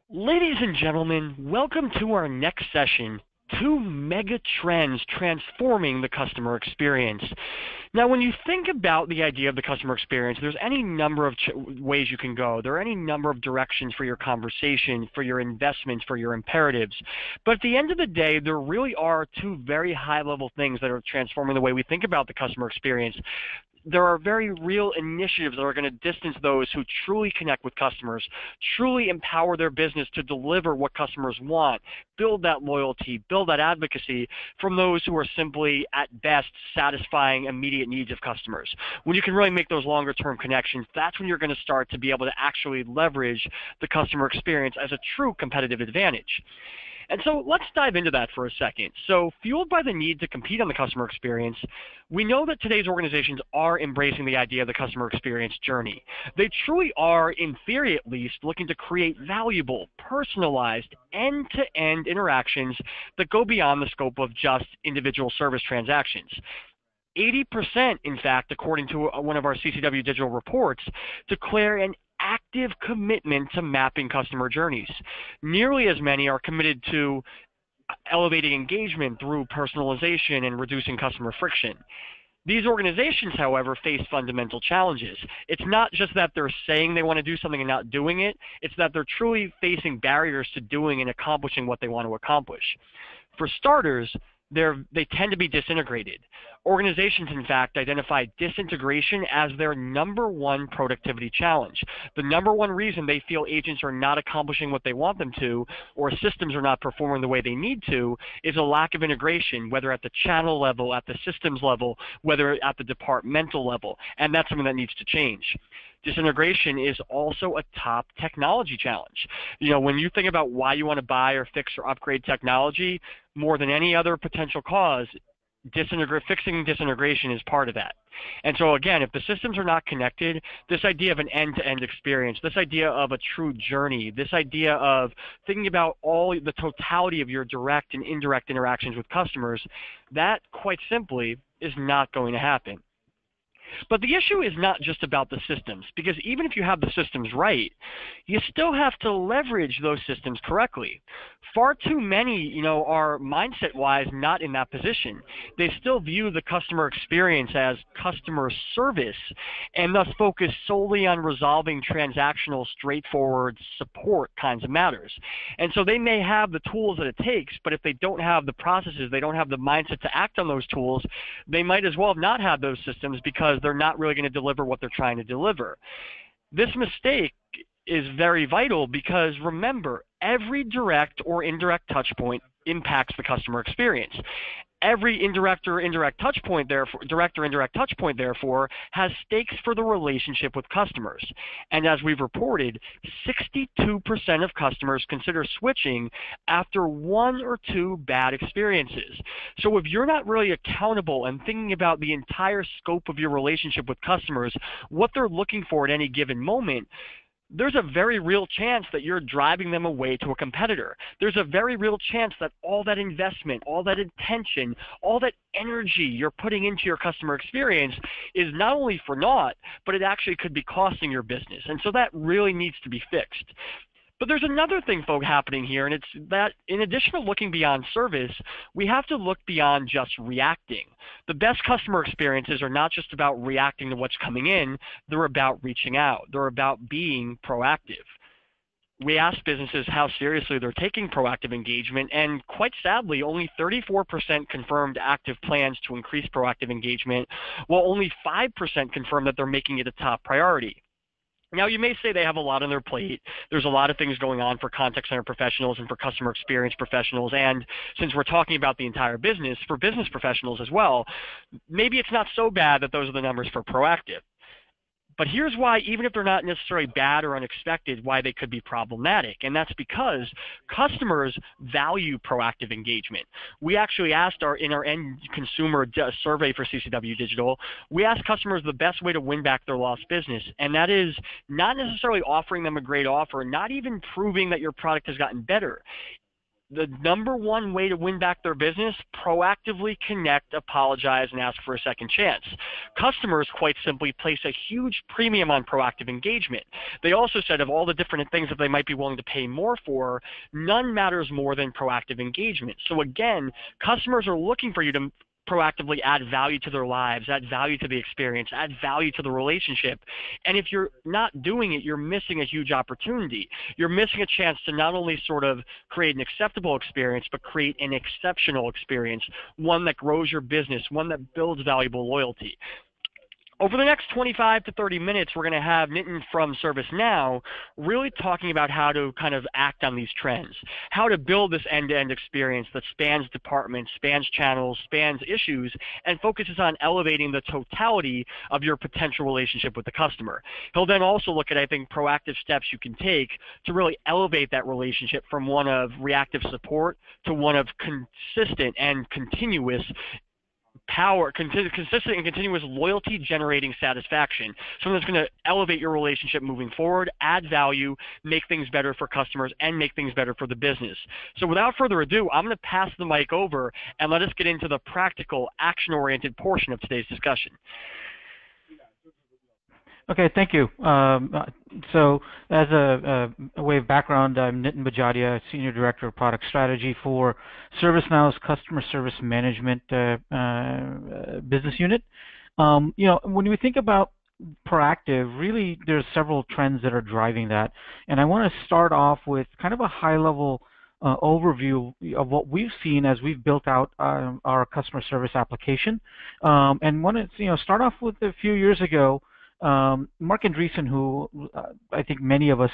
Ladies and gentlemen, welcome to our next session, Two Mega Trends Transforming the Customer Experience. Now, when you think about the idea of the customer experience, there's any number of ways you can go. There are any number of directions for your conversation, for your investments, for your imperatives. But at the end of the day, there really are two very high-level things that are transforming the way we think about the customer experience. There are very real initiatives that are going to distance those who truly connect with customers, truly empower their business to deliver what customers want, build that loyalty, build that advocacy from those who are simply, at best, satisfying immediate needs of customers. When you can really make those longer-term connections, that's when you're going to start to be able to actually leverage the customer experience as a true competitive advantage. And so let's dive into that for a second. So fueled by the need to compete on the customer experience, we know that today's organizations are embracing the idea of the customer experience journey. They truly are, in theory at least, looking to create valuable, personalized, end-to-end interactions that go beyond the scope of just individual service transactions. 80%, in fact, according to one of our CCW digital reports, declare an active commitment to mapping customer journeys. Nearly as many are committed to elevating engagement through personalization and reducing customer friction. These organizations, however, face fundamental challenges. It's not just that they're saying they want to do something and not doing it, it's that they're truly facing barriers to doing and accomplishing what they want to accomplish. For starters, they tend to be disintegrated. Organizations, in fact, identify disintegration as their number one productivity challenge. The number one reason they feel agents are not accomplishing what they want them to, or systems are not performing the way they need to, is a lack of integration, whether at the channel level, at the systems level, whether at the departmental level, and that's something that needs to change. Disintegration is also a top technology challenge. When you think about why you want to buy or fix or upgrade technology, more than any other potential cause, fixing disintegration is part of that. And so again, if the systems are not connected, this idea of an end-to-end experience, this idea of a true journey, this idea of thinking about all the totality of your direct and indirect interactions with customers, that quite simply is not going to happen. But the issue is not just about the systems, because even if you have the systems right, you still have to leverage those systems correctly. Far too many, are mindset-wise not in that position. They still view the customer experience as customer service and thus focus solely on resolving transactional, straightforward support kinds of matters. And so they may have the tools that it takes, but if they don't have the processes, they don't have the mindset to act on those tools, they might as well have not had those systems because they're not really going to deliver what they're trying to deliver. This mistake is very vital because remember, every direct or indirect touch point impacts the customer experience. Every direct or indirect touch point, therefore, has stakes for the relationship with customers. And as we've reported, 62% of customers consider switching after one or two bad experiences. So if you're not really accountable and thinking about the entire scope of your relationship with customers, what they're looking for at any given moment, there's a very real chance that you're driving them away to a competitor. There's a very real chance that all that investment, all that attention, all that energy you're putting into your customer experience is not only for naught, but it actually could be costing your business. And so that really needs to be fixed. But there's another thing, folks, happening here, and it's that in addition to looking beyond service, we have to look beyond just reacting. The best customer experiences are not just about reacting to what's coming in, they're about reaching out. They're about being proactive. We ask businesses how seriously they're taking proactive engagement, and quite sadly, only 34% confirmed active plans to increase proactive engagement, while only 5% confirm that they're making it a top priority. Now, you may say they have a lot on their plate. There's a lot of things going on for contact center professionals and for customer experience professionals. And since we're talking about the entire business, for business professionals as well, maybe it's not so bad that those are the numbers for proactive. But here's why, even if they're not necessarily bad or unexpected, why they could be problematic. And that's because customers value proactive engagement. We actually asked in our end consumer survey for CCW Digital, we asked customers the best way to win back their lost business. And that is not necessarily offering them a great offer, not even proving that your product has gotten better. The number one way to win back their business, proactively connect, apologize, and ask for a second chance. Customers, quite simply, place a huge premium on proactive engagement. They also said of all the different things that they might be willing to pay more for, none matters more than proactive engagement. So again, customers are looking for you to proactively add value to their lives, add value to the experience, add value to the relationship. And if you're not doing it, you're missing a huge opportunity. You're missing a chance to not only sort of create an acceptable experience, but create an exceptional experience, one that grows your business, one that builds valuable loyalty. Over the next 25 to 30 minutes, we're going to have Nitin from ServiceNow really talking about how to kind of act on these trends, how to build this end-to-end experience that spans departments, spans channels, spans issues, and focuses on elevating the totality of your potential relationship with the customer. He'll then also look at, I think, proactive steps you can take to really elevate that relationship from one of reactive support to one of consistent and continuous consistent and continuous loyalty generating satisfaction. Something that's going to elevate your relationship moving forward, add value, make things better for customers, and make things better for the business. So without further ado, I'm going to pass the mic over and let us get into the practical, action-oriented portion of today's discussion. Okay, thank you. So as a way of background, I'm Nitin Bajadia, Senior Director of Product Strategy for ServiceNow's Customer Service Management business unit. When we think about proactive, really there's several trends that are driving that. And I want to start off with kind of a high-level overview of what we've seen as we've built out our customer service application. And want to start off with a few years ago, Mark Andreessen, who I think many of us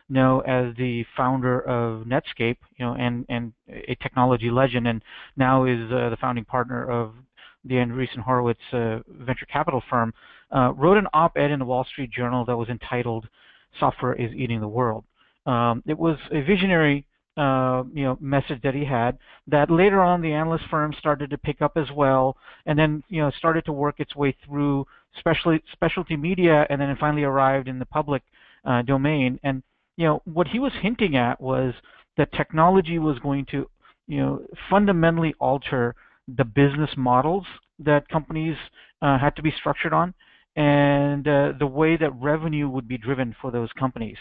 know as the founder of Netscape, and a technology legend, and now is the founding partner of the Andreessen Horowitz venture capital firm, wrote an op-ed in the Wall Street Journal that was entitled "Software is Eating the World." It was a visionary message that he had that later on the analyst firm started to pick up as well, and then started to work its way through specialty media, and then it finally arrived in the public domain. And what he was hinting at was that technology was going to fundamentally alter the business models that companies had to be structured on, and the way that revenue would be driven for those companies.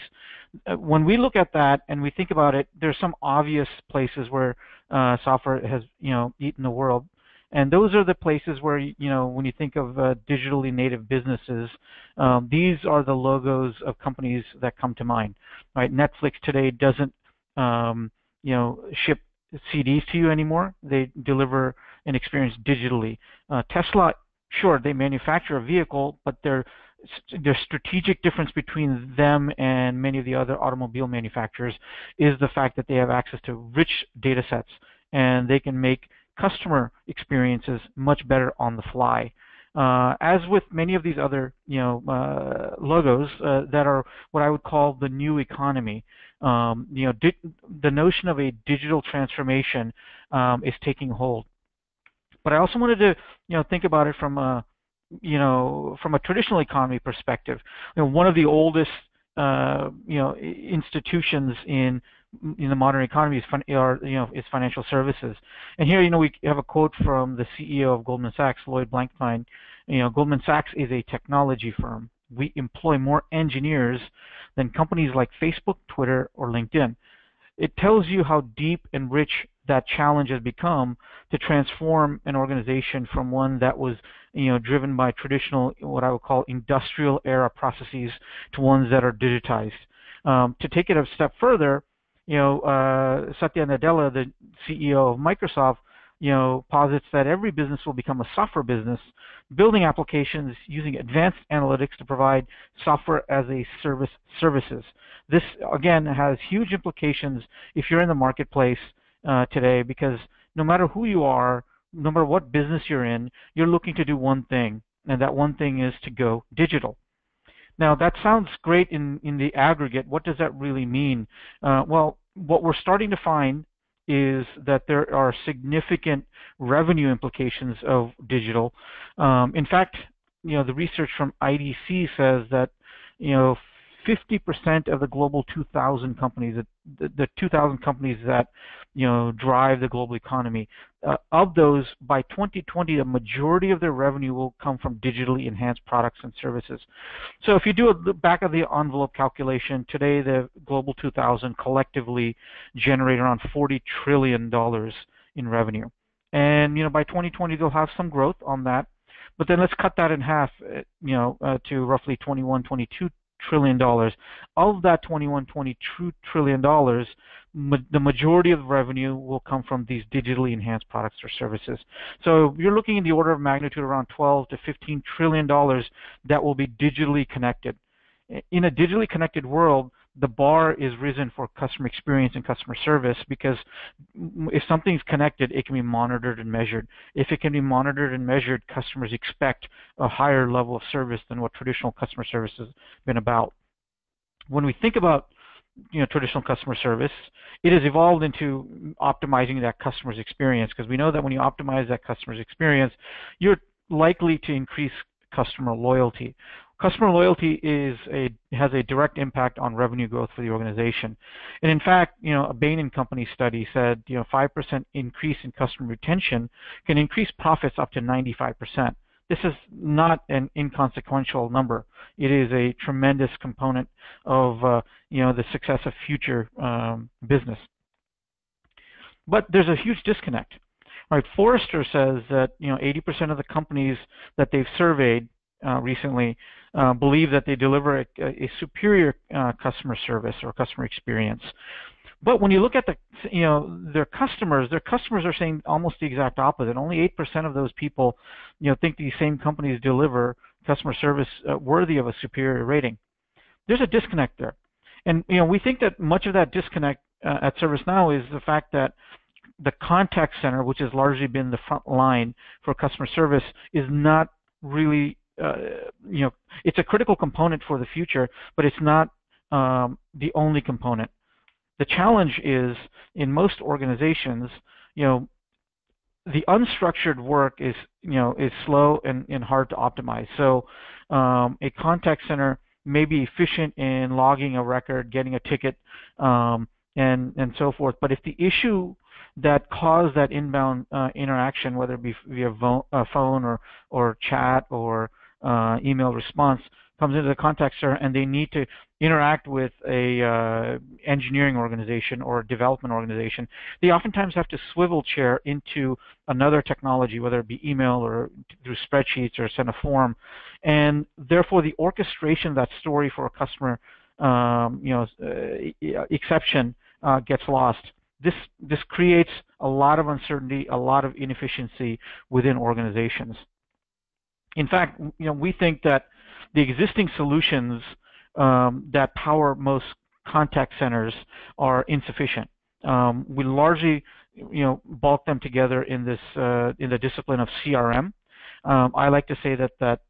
When we look at that and we think about it, there's some obvious places where software has eaten the world, and those are the places where when you think of digitally native businesses, these are the logos of companies that come to mind. Right? Netflix today doesn't ship CDs to you anymore; they deliver an experience digitally. Tesla, sure, they manufacture a vehicle, but their strategic difference between them and many of the other automobile manufacturers is the fact that they have access to rich data sets, and they can make customer experiences much better on the fly. As with many of these other logos that are what I would call the new economy, the notion of a digital transformation is taking hold. But I also wanted to think about it from a traditional economy perspective. One of the oldest institutions in the modern economy is financial services. And here we have a quote from the CEO of Goldman Sachs, Lloyd Blankfein. Goldman Sachs is a technology firm. We employ more engineers than companies like Facebook, Twitter, or LinkedIn. It tells you how deep and rich that challenge has become to transform an organization from one that was driven by traditional, what I would call industrial era processes, to ones that are digitized. To take it a step further, Satya Nadella, the CEO of Microsoft, posits that every business will become a software business, building applications using advanced analytics to provide software as a services. This, again, has huge implications if you're in the marketplace today, because no matter who you are, no matter what business you're in, you're looking to do one thing, and that one thing is to go digital. Now, that sounds great in the aggregate. What does that really mean? Well, what we're starting to find is that there are significant revenue implications of digital. In fact, the research from IDC says that 50% of the global 2,000 companies the 2,000 companies that drive the global economy. Of those, by 2020, the majority of their revenue will come from digitally enhanced products and services. So if you do a back of the envelope calculation, today the global 2,000 collectively generate around $40 trillion in revenue. And by 2020 they'll have some growth on that. But then let's cut that in half, to roughly $21-22 trillion. Of that $21-22 trillion, the majority of the revenue will come from these digitally enhanced products or services. So you're looking in the order of magnitude around $12-15 trillion that will be digitally connected. In a digitally connected world, the bar is risen for customer experience and customer service, because if something's connected, it can be monitored and measured. If it can be monitored and measured, customers expect a higher level of service than what traditional customer service has been about. When we think about traditional customer service, it has evolved into optimizing that customer's experience, because we know that when you optimize that customer's experience, you're likely to increase customer loyalty. Customer loyalty has a direct impact on revenue growth for the organization. And in fact, a Bain & Company study said 5% increase in customer retention can increase profits up to 95%. This is not an inconsequential number. It is a tremendous component of the success of future business. But there's a huge disconnect. All right, Forrester says that 80% of the companies that they've surveyed recently believe that they deliver a superior customer service or customer experience. But when you look at their customers are saying almost the exact opposite. Only 8% of those people think these same companies deliver customer service worthy of a superior rating. There's a disconnect there. And we think that much of that disconnect at ServiceNow is the fact that the contact center, which has largely been the front line for customer service, is not really it's a critical component for the future, but it's not the only component. The challenge is, in most organizations, the unstructured work is slow and hard to optimize. So a contact center may be efficient in logging a record, getting a ticket, and so forth. But if the issue that caused that inbound interaction, whether it be via phone or chat or email response, comes into the contact center and they need to interact with a engineering organization or a development organization, they oftentimes have to swivel chair into another technology, whether it be email or through spreadsheets or send a form, and therefore the orchestration of that story for a customer exception gets lost. This creates a lot of uncertainty, a lot of inefficiency within organizations. In fact, we think that the existing solutions that power most contact centers are insufficient. We largely, bulk them together in the discipline of CRM. I like to say that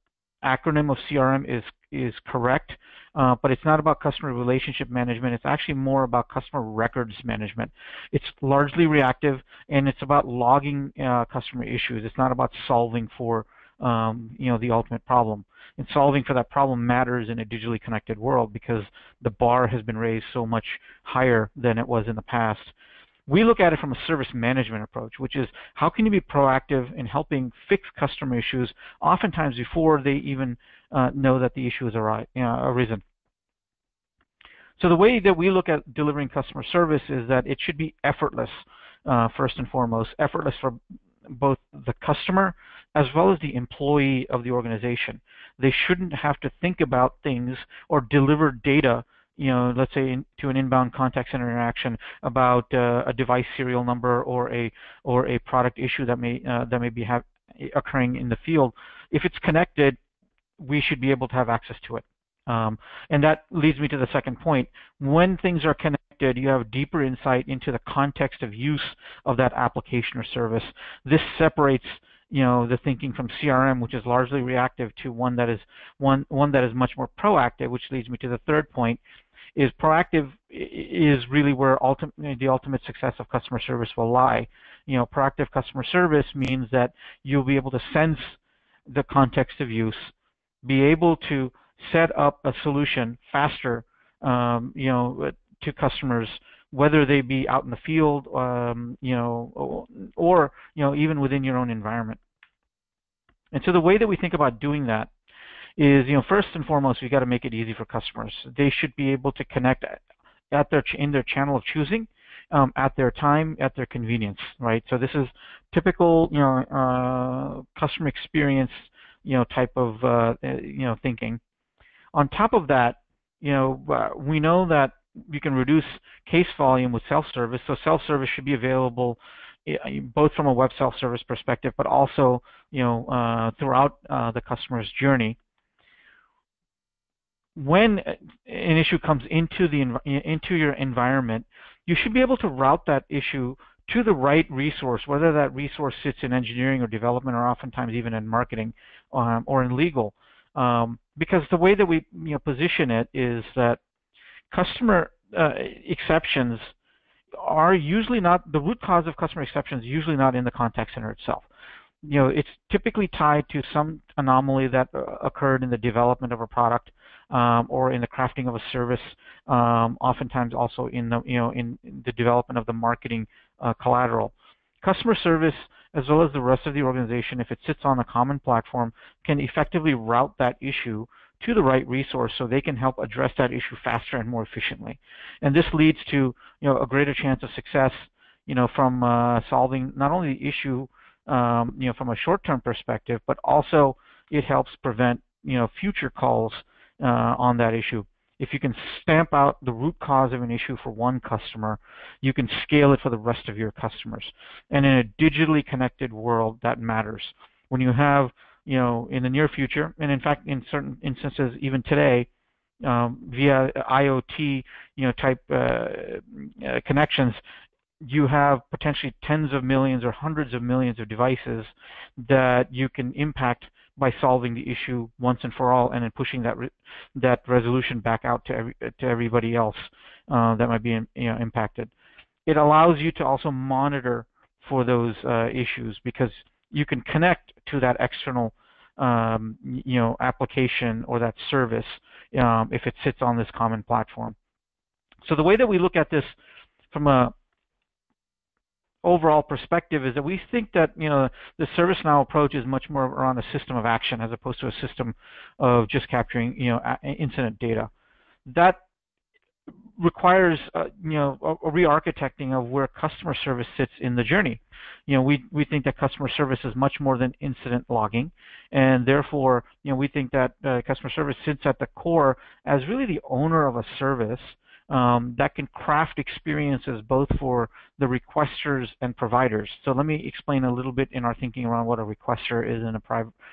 acronym of CRM is correct, but it's not about customer relationship management. It's actually more about customer records management. It's largely reactive, and it's about logging customer issues. It's not about solving for the ultimate problem. And solving for that problem matters in a digitally connected world because the bar has been raised so much higher than it was in the past. We look at it from a service management approach, which is how can you be proactive in helping fix customer issues, oftentimes before they even know that the issue has arisen. So the way that we look at delivering customer service is that it should be effortless, first and foremost, effortless for both the customer as well as the employee of the organization. They shouldn't have to think about things or deliver data, let's say to an inbound contact center interaction about a device serial number or a product issue that may be occurring in the field. If it's connected, we should be able to have access to it. And that leads me to the second point. When things are connected, you have deeper insight into the context of use of that application or service. This separates the thinking from CRM, which is largely reactive, to one that is much more proactive, which leads me to the third point. Is proactive is really where the ultimate success of customer service will lie. Proactive customer service means that you'll be able to sense the context of use, be able to set up a solution faster, to customers whether they be out in the field, or even within your own environment. And so the way that we think about doing that is, first and foremost, we got to make it easy for customers. They should be able to connect in their channel of choosing, at their time, at their convenience, right? So this is typical, customer experience, type of, thinking. On top of that, we know that you can reduce case volume with self-service. So self-service should be available both from a web self-service perspective, but also, throughout the customer's journey. When an issue comes into your environment, you should be able to route that issue to the right resource, whether that resource sits in engineering or development, or oftentimes even in marketing, or in legal. Because the way that we position it is that customer exceptions are usually not, the root cause of customer exceptions is usually not in the contact center itself. It's typically tied to some anomaly that occurred in the development of a product, or in the crafting of a service, oftentimes also in the in the development of the marketing collateral. Customer service, as well as the rest of the organization, if it sits on a common platform, can effectively route that issue to the right resource so they can help address that issue faster and more efficiently. And this leads to a greater chance of success, from solving not only the issue, from a short-term perspective, but also it helps prevent future calls on that issue. If you can stamp out the root cause of an issue for one customer, you can scale it for the rest of your customers. And in a digitally connected world, that matters. When you have, in the near future, and in fact, in certain instances, even today, via IoT, type connections, you have potentially tens of millions or hundreds of millions of devices that you can impact by solving the issue once and for all, and then pushing that resolution back out to everybody else that might be impacted. It allows you to also monitor for those issues, because you can connect to that external application or that service if it sits on this common platform. So the way that we look at this from a overall perspective is that we think that the ServiceNow approach is much more around a system of action as opposed to a system of just capturing incident data. That requires a re-architecting of where customer service sits in the journey. We think that customer service is much more than incident logging, and therefore we think that customer service sits at the core as really the owner of a service that can craft experiences both for the requesters and providers. So let me explain a little bit in our thinking around what a requester is and a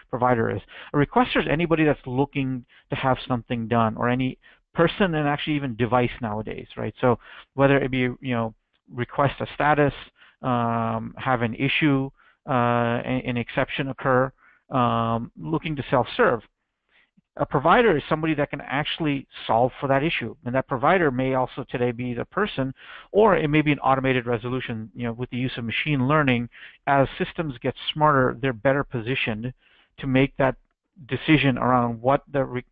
provider is. A requester is anybody that's looking to have something done, or any person and actually even device nowadays, right? So whether it be request a status, have an issue, an exception occur, looking to self-serve. A provider is somebody that can actually solve for that issue, and that provider may also today be the person, or it may be an automated resolution. With the use of machine learning, as systems get smarter, they're better positioned to make that decision around what the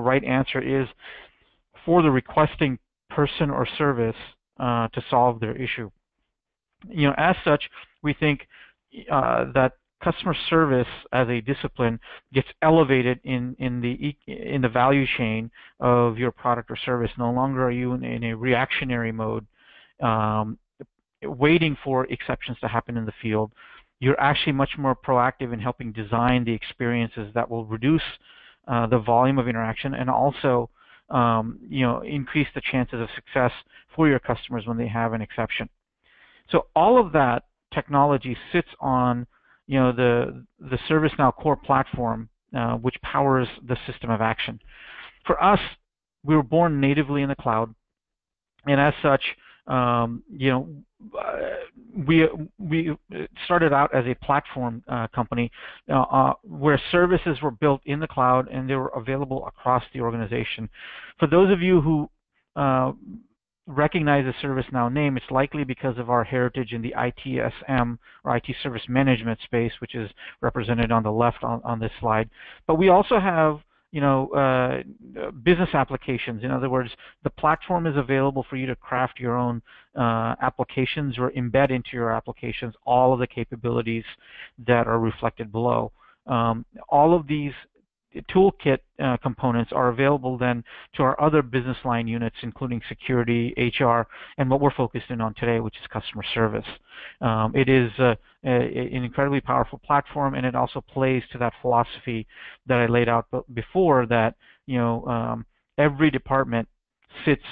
right answer is for the requesting person or service to solve their issue. As such, we think that customer service as a discipline gets elevated in the value chain of your product or service. No longer are you in a reactionary mode, waiting for exceptions to happen in the field. You're actually much more proactive in helping design the experiences that will reduce the volume of interaction, and also increase the chances of success for your customers when they have an exception. So all of that technology sits on the ServiceNow core platform, which powers the system of action. For us, we were born natively in the cloud, and as such, we started out as a platform company where services were built in the cloud and they were available across the organization. For those of you who recognize the ServiceNow name, it's likely because of our heritage in the ITSM, or IT Service Management space, which is represented on the left on this slide. But we also have business applications. In other words, the platform is available for you to craft your own applications or embed into your applications all of the capabilities that are reflected below. All of these toolkit components are available then to our other business line units, including security, HR, and what we're focused in on today, which is customer service. It is an incredibly powerful platform, and it also plays to that philosophy that I laid out before, that every department sits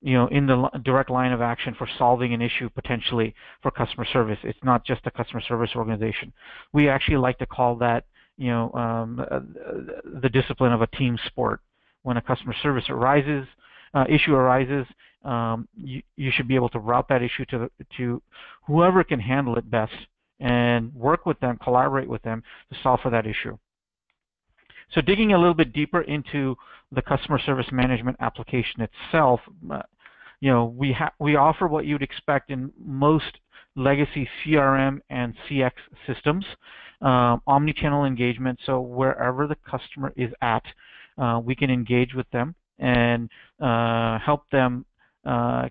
in the direct line of action for solving an issue potentially for customer service. It's not just a customer service organization. We actually like to call that the discipline of a team sport. When a customer service issue arises, you should be able to route that issue to whoever can handle it best and work with them, collaborate with them to solve for that issue. So digging a little bit deeper into the customer service management application itself, we offer what you'd expect in most legacy CRM and CX systems, omni-channel engagement. So wherever the customer is at, we can engage with them and help them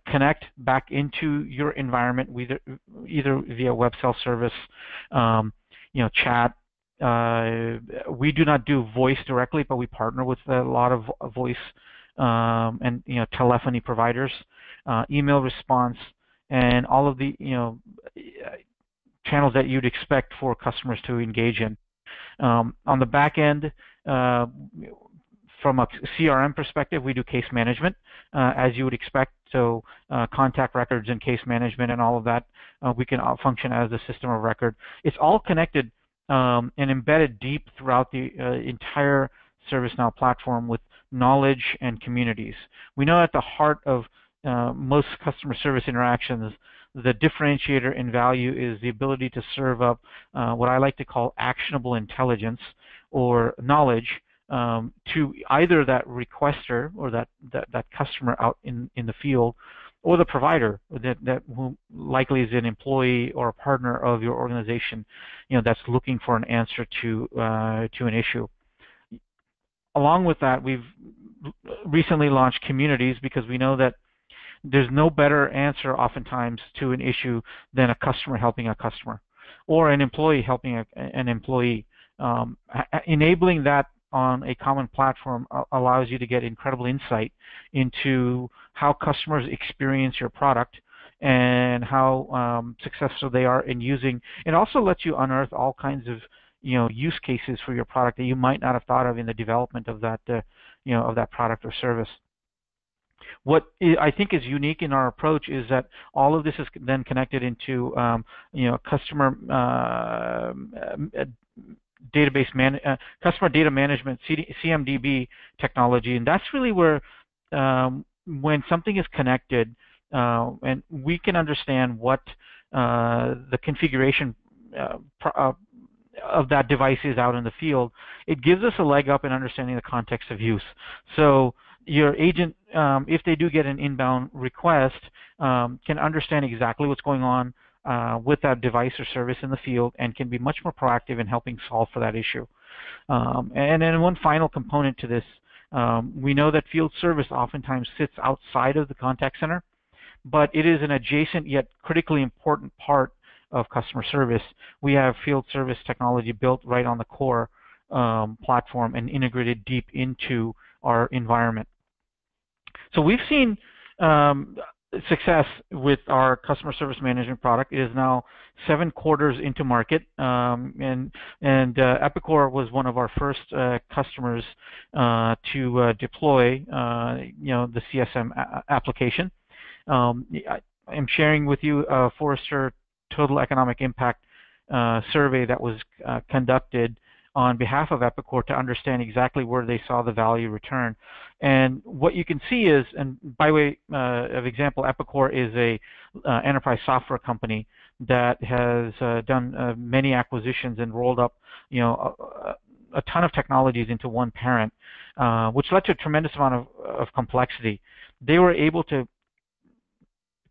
connect back into your environment, either via web self-service, chat. We do not do voice directly, but we partner with a lot of voice and telephony providers, email response, and all of the channels that you'd expect for customers to engage in. On the back end, from a CRM perspective, we do case management, as you would expect. So contact records and case management and all of that, we can function as a system of record. It's all connected and embedded deep throughout the entire ServiceNow platform with knowledge and communities. We know at the heart of most customer service interactions, the differentiator in value is the ability to serve up what I like to call actionable intelligence or knowledge to either that requester or that customer out in the field, or the provider who likely is an employee or a partner of your organization, that's looking for an answer to an issue. Along with that, we've recently launched communities because we know that there's no better answer oftentimes to an issue than a customer helping a customer or an employee helping an employee. Enabling that on a common platform allows you to get incredible insight into how customers experience your product and how successful they are in using. It also lets you unearth all kinds of use cases for your product that you might not have thought of in the development of that of that product or service. What I think is unique in our approach is that all of this is then connected into customer customer data management, CMDB technology, and that's really where when something is connected and we can understand what the configuration of that device is out in the field, it gives us a leg up in understanding the context of use. So your agent, if they do get an inbound request, can understand exactly what's going on with that device or service in the field and can be much more proactive in helping solve for that issue. And then one final component to this, we know that field service oftentimes sits outside of the contact center, but it is an adjacent yet critically important part of customer service. We have field service technology built right on the core platform and integrated deep into our environment. So we've seen success with our customer service management product. It is now 7 quarters into market, and Epicor was one of our first customers to deploy the CSM application. I'm sharing with you a Forrester Total Economic Impact survey that was conducted on behalf of Epicor to understand exactly where they saw the value return. And what you can see is, and by way of example, Epicor is a enterprise software company that has done many acquisitions and rolled up a ton of technologies into one parent, which led to a tremendous amount of complexity. They were able to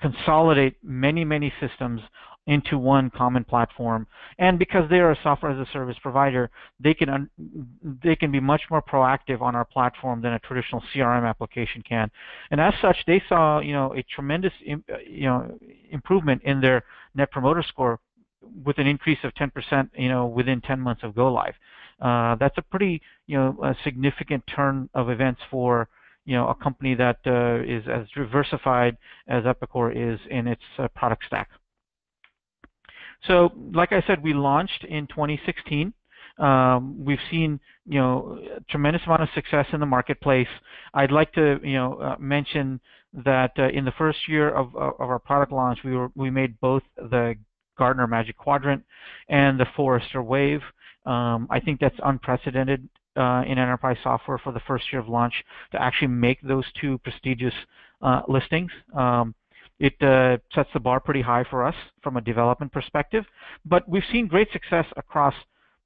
consolidate many systems into one common platform. And because they are a software as a service provider, they can be much more proactive on our platform than a traditional CRM application can. And as such, they saw a tremendous improvement in their Net Promoter Score with an increase of 10% within 10 months of go live. That's a pretty a significant turn of events for a company that is as diversified as Epicor is in its product stack. So, like I said, we launched in 2016. We've seen a tremendous amount of success in the marketplace. I'd like to mention that in the first year of our product launch, we made both the Gartner Magic Quadrant and the Forrester Wave. I think that's unprecedented in enterprise software for the first year of launch to actually make those two prestigious listings. It sets the bar pretty high for us from a development perspective, but we've seen great success across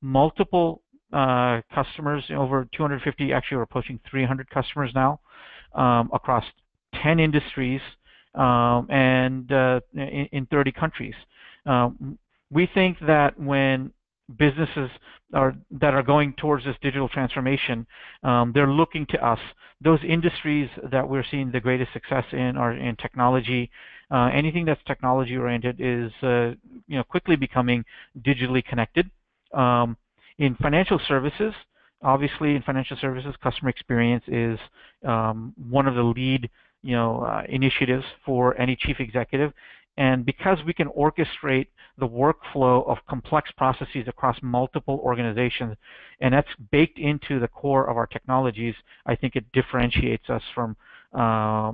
multiple customers, over 250, actually we're approaching 300 customers now, across 10 industries and in 30 countries. We think that when businesses that are going towards this digital transformation, they're looking to us. Those industries that we're seeing the greatest success in are in technology. Anything that's technology oriented is quickly becoming digitally connected. In financial services, obviously in financial services, customer experience is one of the lead initiatives for any chief executive. And because we can orchestrate the workflow of complex processes across multiple organizations, and that's baked into the core of our technologies, I think it differentiates us from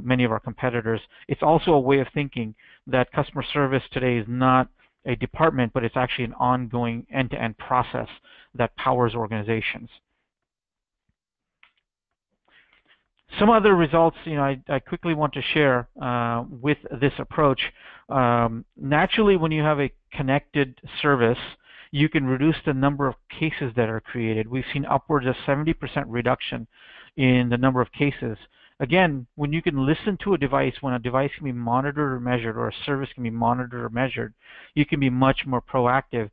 many of our competitors. It's also a way of thinking that customer service today is not a department, but it's actually an ongoing end-to-end process that powers organizations. Some other results, I quickly want to share with this approach. Naturally, when you have a connected service, you can reduce the number of cases that are created. We've seen upwards of 70% reduction in the number of cases. Again, when you can listen to a device, when a device can be monitored or measured, or a service can be monitored or measured, you can be much more proactive.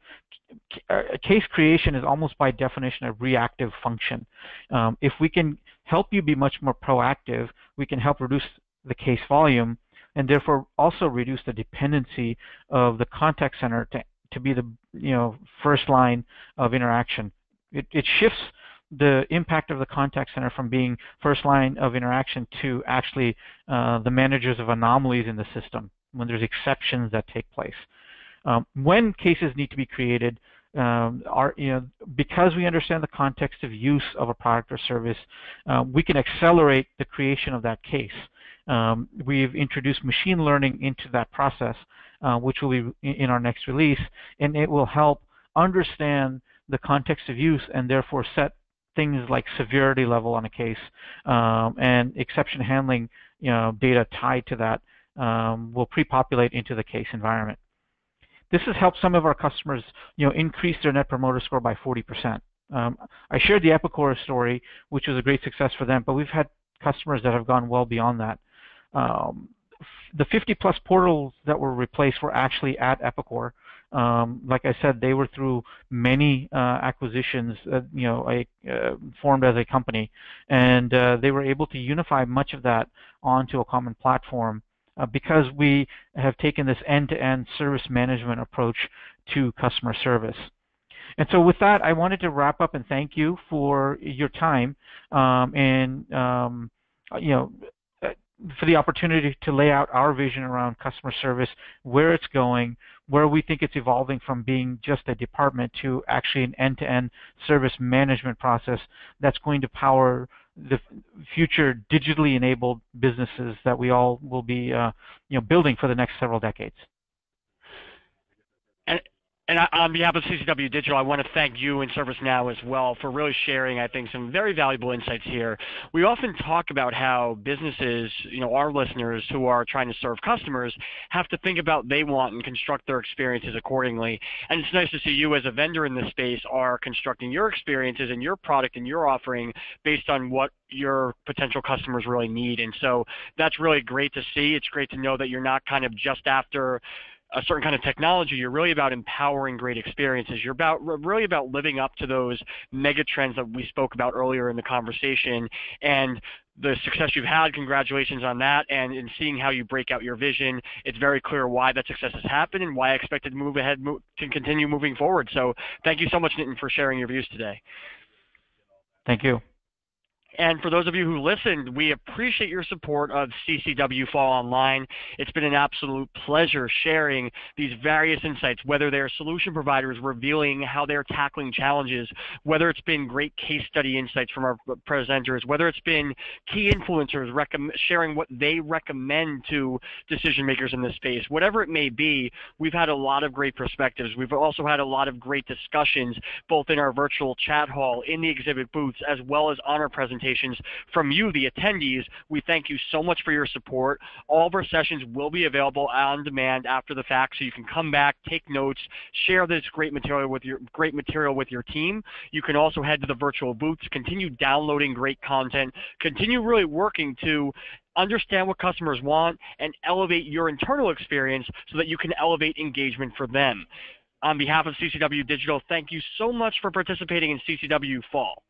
Case creation is almost by definition a reactive function. If we can help you be much more proactive, we can help reduce the case volume and therefore also reduce the dependency of the contact center to be the first line of interaction. It shifts the impact of the contact center from being first line of interaction to actually the managers of anomalies in the system when there's exceptions that take place. When cases need to be created, because we understand the context of use of a product or service, we can accelerate the creation of that case. We've introduced machine learning into that process, which will be in our next release, and it will help understand the context of use and therefore set things like severity level on a case and exception handling data tied to that will pre-populate into the case environment. This has helped some of our customers increase their Net Promoter Score by 40%. I shared the Epicor story, which was a great success for them, but we've had customers that have gone well beyond that. The 50+ portals that were replaced were actually at Epicor. Like I said, they were through many acquisitions, formed as a company, and they were able to unify much of that onto a common platform because we have taken this end-to-end service management approach to customer service. And so with that, I wanted to wrap up and thank you for your time and for the opportunity to lay out our vision around customer service, where it's going, where we think it's evolving from being just a department to actually an end-to-end service management process that's going to power the future digitally enabled businesses that we all will be building for the next several decades. And on behalf of CCW Digital, I want to thank you and ServiceNow as well for really sharing, I think, some very valuable insights here. We often talk about how businesses, our listeners who are trying to serve customers, have to think about what they want and construct their experiences accordingly. And it's nice to see you as a vendor in this space are constructing your experiences and your product and your offering based on what your potential customers really need. And so that's really great to see. It's great to know that you're not kind of just after a certain kind of technology. You're really about empowering great experiences. You're really about living up to those mega trends that we spoke about earlier in the conversation. And the success you've had, congratulations on that. And in seeing how you break out your vision, it's very clear why that success has happened and why I expect it to move ahead, to continue moving forward. So thank you so much, Nitin, for sharing your views today. Thank you. And for those of you who listened, we appreciate your support of CCW Fall Online. It's been an absolute pleasure sharing these various insights, whether they're solution providers revealing how they're tackling challenges, whether it's been great case study insights from our presenters, whether it's been key influencers sharing what they recommend to decision makers in this space. Whatever it may be, we've had a lot of great perspectives. We've also had a lot of great discussions, both in our virtual chat hall, in the exhibit booths, as well as on our presentations from you, the attendees. We thank you so much for your support. All of our sessions will be available on demand after the fact, so you can come back, take notes, share this great material with your team. You can also head to the virtual booths, continue downloading great content, continue really working to understand what customers want and elevate your internal experience so that you can elevate engagement for them. On behalf of CCW Digital, thank you so much for participating in CCW Fall.